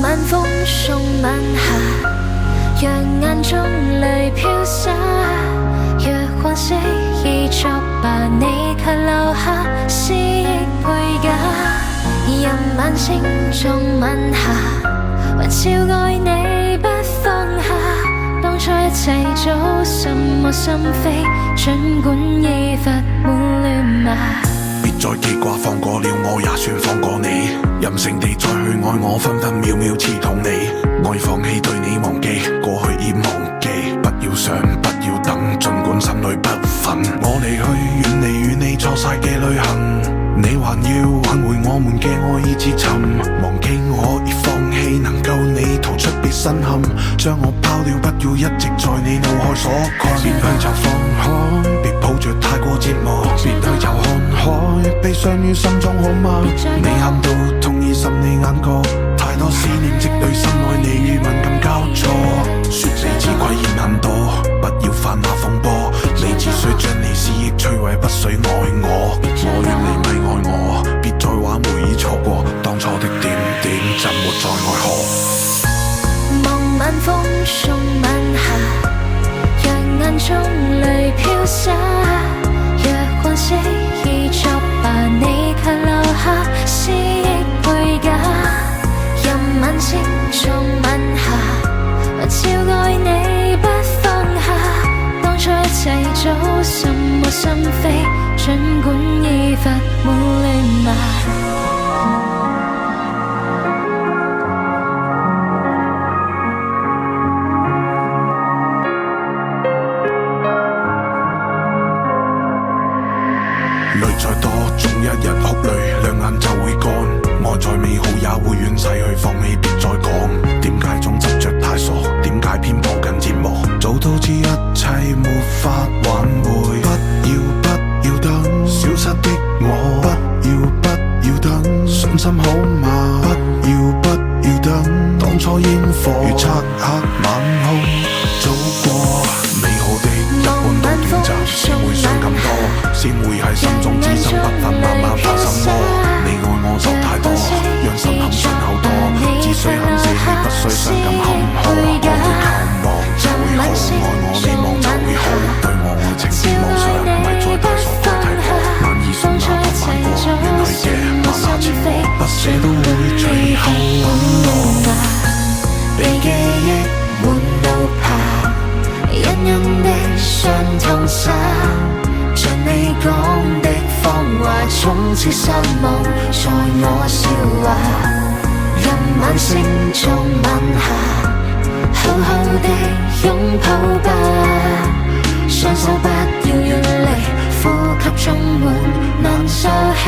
晚風送晚霞，讓眼中淚飄灑。若往昔已作罷，你卻留下思憶配架。任晚星縱晚霞，還照愛你不放下。當初一切早什麼心扉，儘管已發滿亂麻。別再記掛，放過了我也算放過你。任性地再去愛我，分分秒秒刺痛你。我已放棄對你忘記，過去已忘記。不要想，不要等，儘管心裏不忿。我離去，遠離與你錯晒嘅旅行，你還要挽回我們嘅愛意至尋。忘記我已放棄，能夠你逃出別身陷，將我拋掉，不要一直在你腦海所困。別去就放開，別抱着太過折磨，別去就看開，悲傷於心中好嗎？你喊到痛已滲你眼角，太多思念積累心內，你與敏感交錯。說你自貴言很多，不要犯那風波，你只需將你思憶摧毀，不需愛我。我願你咪愛我，別再挽回已錯過，當初的點點怎沒再愛可。望晚風送晚霞，讓眼中淚飄灑。若往昔已作罷，你卻留下思憶配架。任晚星縱晚霞，還照愛你不放下。當初一切早什麼心扉，儘管已發滿亂麻。淚再多，終一日哭淚，兩眼就會乾。愛再美好也會遠逝去，放棄別再講。點解總執着太傻？點解偏抱緊折磨？早都知一切沒法挽回。不要等，消失的我。不要等，信心好嗎？不要等，當初煙火如漆黑晚空，早過美好的一般都短暫，先會傷感多，先會喺心中滋生不忿，慢慢發心魔。你愛我就太多，讓心坎傷口多，只需肯死你，不需傷感坎坷。我會靠望就會好，愛我美望就會好，對我愛情別妄想，咪再大傻太提過，難以送那不反過，遠去嘅慢下前過，不捨都會最後揾我。被記憶換到爬，隱隱的傷痛灑，像你講的謊話，總似失望在我笑話。任晚星縱晚霞，好好的擁抱吧，雙手不要遠離，呼吸中滿難收起。